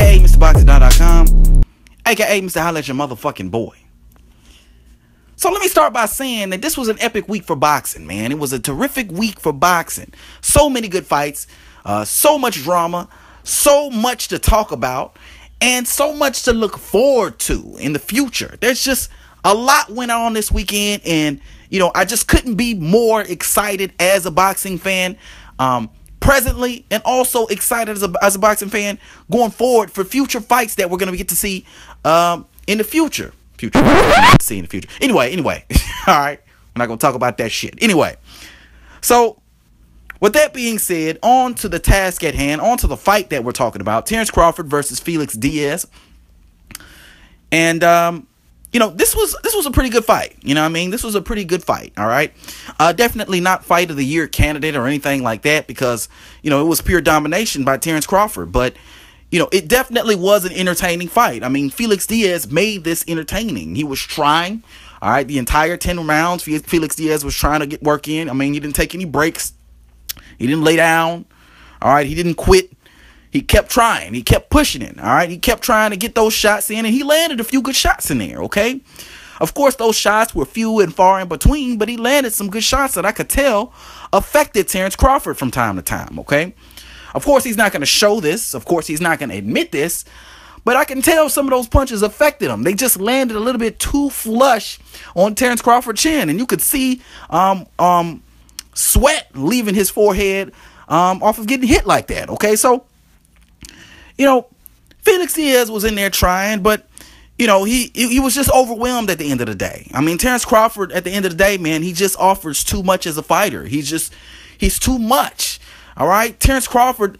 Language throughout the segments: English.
aka MrBoxing.com, aka Mr. Holla at your motherfucking boy. So let me start by saying that this was an epic week for boxing, man. It was a terrific week for boxing. So many good fights, so much drama, so much to talk about, and so much to look forward to in the future. There's just a lot went on this weekend, and I just couldn't be more excited as a boxing fan presently, and also excited as a boxing fan going forward for future fights that we're going to get to see in the future. See in the future. Anyway. All right. We're not going to talk about that shit. Anyway. So, with that being said, on to the task at hand, on to the fight that we're talking about. Terence Crawford versus Felix Diaz. And, this was a pretty good fight. You know what I mean? This was a pretty good fight. All right. Definitely not fight of the year candidate or anything like that because, it was pure domination by Terence Crawford. But, it definitely was an entertaining fight. I mean, Felix Diaz made this entertaining. He was trying, all right, the entire 10 rounds. Felix Diaz was trying to get work in. I mean, he didn't take any breaks. He didn't lay down, all right. He didn't quit. He kept trying. He kept pushing it, all right. He kept trying to get those shots in, and he landed a few good shots in there, okay. Of course, those shots were few and far in between, but he landed some good shots that I could tell affected Terence Crawford from time to time, okay. Of course, he's not going to show this. Of course, he's not going to admit this. But I can tell some of those punches affected him. They just landed a little bit too flush on Terence Crawford's chin. And you could see sweat leaving his forehead off of getting hit like that. Okay, so, Felix Diaz was in there trying. But, he was just overwhelmed at the end of the day. I mean, Terence Crawford, at the end of the day, man, he just offers too much as a fighter. He's too much. All right, Terence Crawford,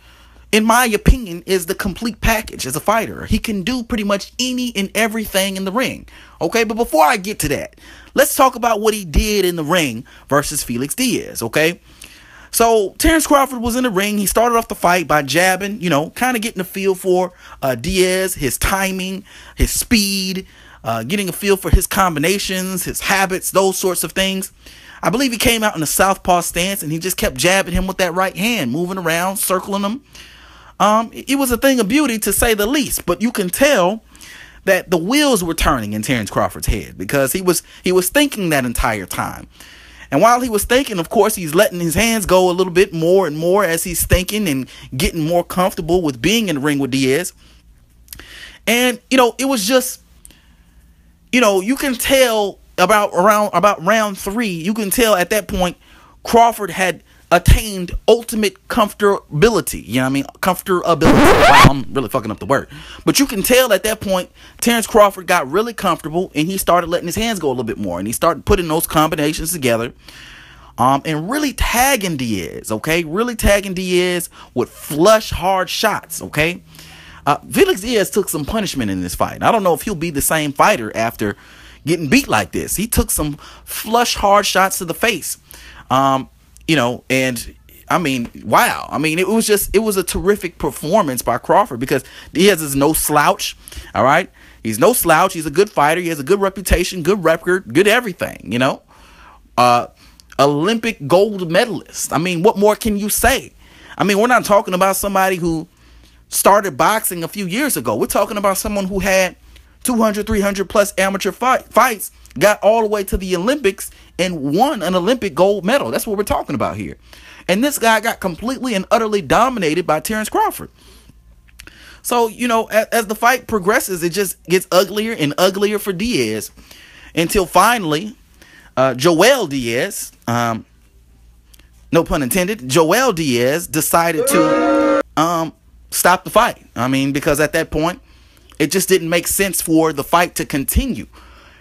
in my opinion, is the complete package as a fighter. He can do pretty much any and everything in the ring. Okay, but before I get to that, let's talk about what he did in the ring versus Felix Diaz. Okay, so Terence Crawford was in the ring. He started off the fight by jabbing, kind of getting a feel for Diaz, his timing, his speed, getting a feel for his combinations, his habits, those sorts of things. I believe he came out in a southpaw stance, and he just kept jabbing him with that right hand, moving around, circling him. It was a thing of beauty, to say the least. But you can tell that the wheels were turning in Terence Crawford's head because he was thinking that entire time. And while he was thinking, of course, he's letting his hands go a little bit more and more as he's thinking and getting more comfortable with being in the ring with Diaz. And, it was just, you can tell about round 3, you can tell at that point Crawford had attained ultimate comfortability. You know what I mean? Comfortability. Wow, I'm really fucking up the word. But you can tell at that point Terence Crawford got really comfortable, and he started letting his hands go a little bit more, and he started putting those combinations together and really tagging Diaz, okay? Really tagging Diaz with flush, hard shots, okay? Felix Diaz took some punishment in this fight. I don't know if he'll be the same fighter after getting beat like this. He took some flush, hard shots to the face. And I mean, wow. I mean, it was a terrific performance by Crawford because Diaz is no slouch. All right. He's no slouch. He's a good fighter. He has a good reputation, good record, good everything, Olympic gold medalist. I mean, what more can you say? I mean, we're not talking about somebody who started boxing a few years ago. We're talking about someone who had 200, 300 plus amateur fights, got all the way to the Olympics and won an Olympic gold medal. That's what we're talking about here. And this guy got completely and utterly dominated by Terence Crawford. So, as the fight progresses, it just gets uglier and uglier for Diaz until finally Joel Diaz, no pun intended, Joel Diaz decided to stop the fight. I mean, because at that point, it just didn't make sense for the fight to continue.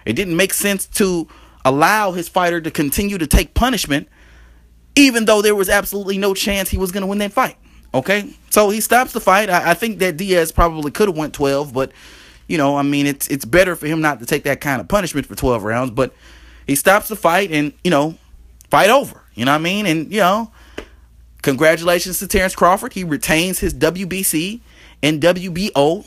It didn't make sense to allow his fighter to continue to take punishment, even though there was absolutely no chance he was going to win that fight. Okay, so he stops the fight. I think that Diaz probably could have went 12, but I mean, it's better for him not to take that kind of punishment for 12 rounds. But he stops the fight, and fight over. You know what I mean? And congratulations to Terence Crawford. He retains his WBC and WBO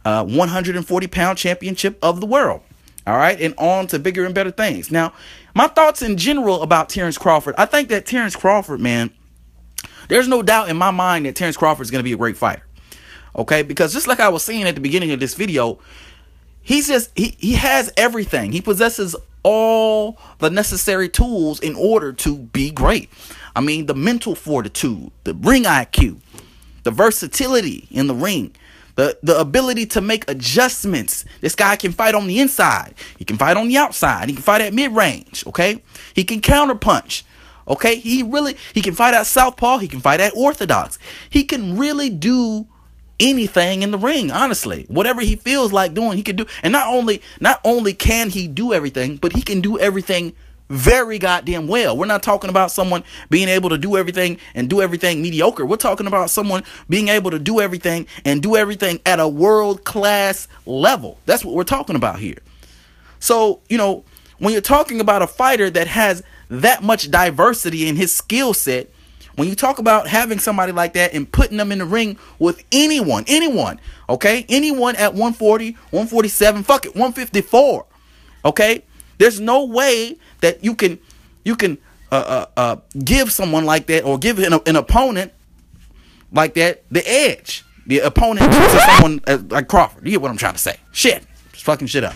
140-pound championship of the world. All right, and on to bigger and better things. Now, my thoughts in general about Terence Crawford. I think that Terence Crawford, man, there's no doubt in my mind that Terence Crawford is going to be a great fighter. Okay, because just like I was saying at the beginning of this video, he has everything. He possesses all the necessary tools in order to be great. I mean, the mental fortitude, the ring IQ, the versatility in the ring, the ability to make adjustments. This guy can fight on the inside. He can fight on the outside. He can fight at mid-range, okay? He can counterpunch, okay? He can fight at southpaw. He can fight at orthodox. He can really do anything in the ring, honestly. Whatever he feels like doing, he can do. And not only can he do everything, but he can do everything very goddamn well. We're not talking about someone being able to do everything and do everything mediocre. We're talking about someone being able to do everything and do everything at a world-class level. That's what we're talking about here. So, when you're talking about a fighter that has that much diversity in his skill set, when you talk about having somebody like that and putting them in the ring with anyone, okay? Anyone at 140, 147, fuck it, 154, okay? There's no way that you can give someone like that, or give an opponent like that the edge. The opponent to someone like Crawford. You get what I'm trying to say? Shit. Just fucking shit up.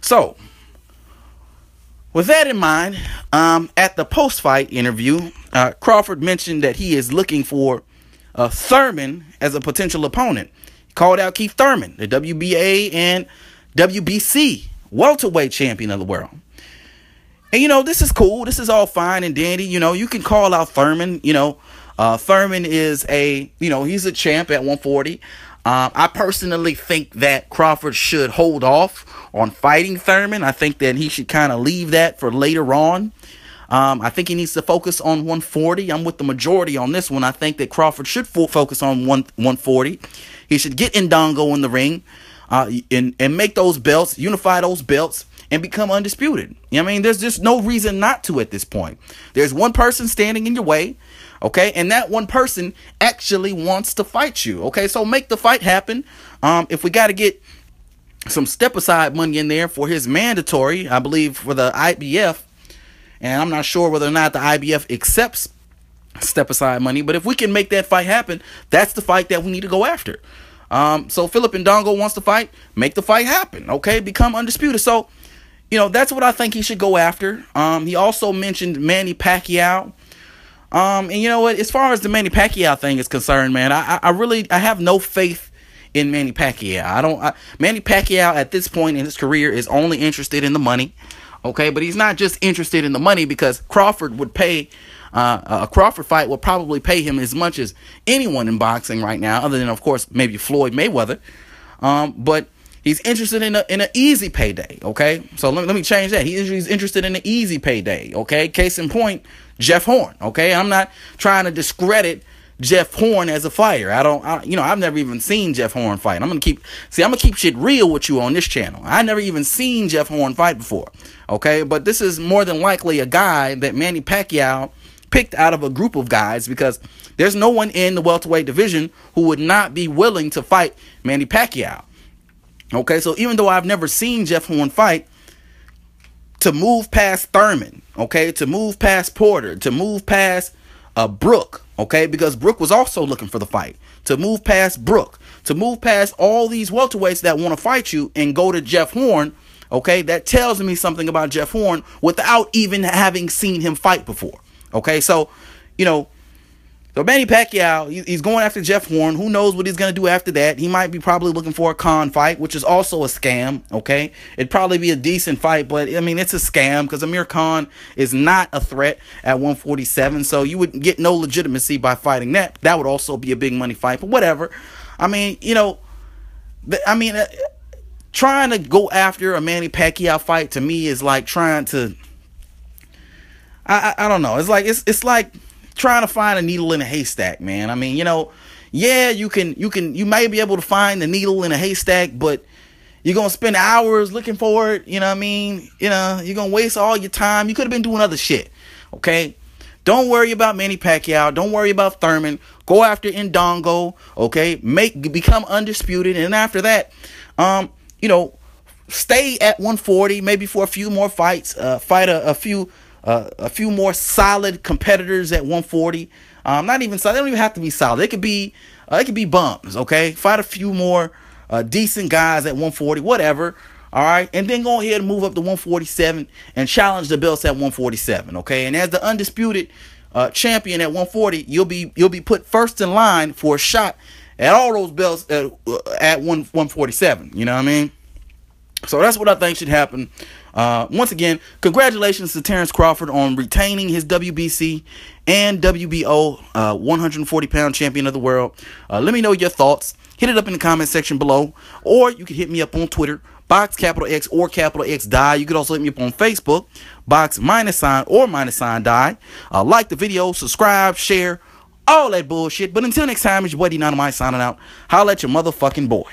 So, with that in mind, at the post-fight interview, Crawford mentioned that he is looking for Thurman as a potential opponent. He called out Keith Thurman, the WBA and WBC welterweight champion of the world. And, this is cool. This is all fine and dandy. You can call out Thurman. Thurman is he's a champ at 140. I personally think that Crawford should hold off on fighting Thurman. I think that he should kind of leave that for later on. I think he needs to focus on 140. I'm with the majority on this one. I think that Crawford should focus on 140. He should get Ndongo in the ring and make those belts, unify those belts, and become undisputed. There's just no reason not to at this point. There's one person standing in your way, okay? And that one person actually wants to fight you, okay? So make the fight happen. If we got to get some step-aside money in there for his mandatory, I believe, for the IBF, and I'm not sure whether or not the IBF accepts step-aside money, but if we can make that fight happen, that's the fight that we need to go after. So Philip Ndongo wants to fight, make the fight happen, okay? Become undisputed. So, that's what I think he should go after. He also mentioned Manny Pacquiao. And you know what? As far as the Manny Pacquiao thing is concerned, man, I have no faith in Manny Pacquiao. Manny Pacquiao at this point in his career is only interested in the money, okay? But he's not just interested in the money, because Crawford would pay, a Crawford fight would probably pay him as much as anyone in boxing right now, other than, of course, maybe Floyd Mayweather. But he's interested in an easy payday, okay? So let me change that. He's interested in an easy payday, okay? Case in point, Jeff Horn, okay? I'm not trying to discredit Jeff Horn as a fighter. I've never even seen Jeff Horn fight. I'm gonna keep shit real with you on this channel. I never even seen Jeff Horn fight before, okay? But this is more than likely a guy that Manny Pacquiao picked out of a group of guys, because there's no one in the welterweight division who would not be willing to fight Manny Pacquiao. Okay, so even though I've never seen Jeff Horn fight, to move past Thurman, okay, to move past Porter, to move past Brook, okay, because Brook was also looking for the fight, to move past Brook, to move past all these welterweights that want to fight you and go to Jeff Horn, okay, that tells me something about Jeff Horn without even having seen him fight before, okay? So, so Manny Pacquiao, he's going after Jeff Horn. Who knows what he's going to do after that? He might be probably looking for a Khan fight, which is also a scam, okay? It'd probably be a decent fight, but, it's a scam, because Amir Khan is not a threat at 147, so you would get no legitimacy by fighting that. That would also be a big money fight, but whatever. Trying to go after a Manny Pacquiao fight, to me, is like trying to, I don't know. It's like trying to find a needle in a haystack, man. Yeah, you may be able to find the needle in a haystack, but you're gonna spend hours looking for it. You're gonna waste all your time. You could have been doing other shit, okay? Don't worry about Manny Pacquiao. Don't worry about Thurman. Go after Ndongo, okay? Become undisputed, and after that, stay at 140, maybe for a few more fights. Fight a few more solid competitors at 140. Not even solid. They don't even have to be solid. They could be It could be bums, okay? Fight a few more decent guys at 140, whatever. All right, and then go ahead and move up to 147 and challenge the belts at 147. Okay, and as the undisputed champion at 140, you'll be put first in line for a shot at all those belts at 147. You know what I mean? So that's what I think should happen. Once again, congratulations to Terence Crawford on retaining his WBC and WBO 140-pound champion of the world. Let me know your thoughts. Hit it up in the comment section below, or you can hit me up on Twitter, Box X or X Die. You could also hit me up on Facebook, Box -sign or -sign Die. Like the video, subscribe, share, all that bullshit. But until next time, it's your boy D Dynamite signing out. Holla at your motherfucking boy.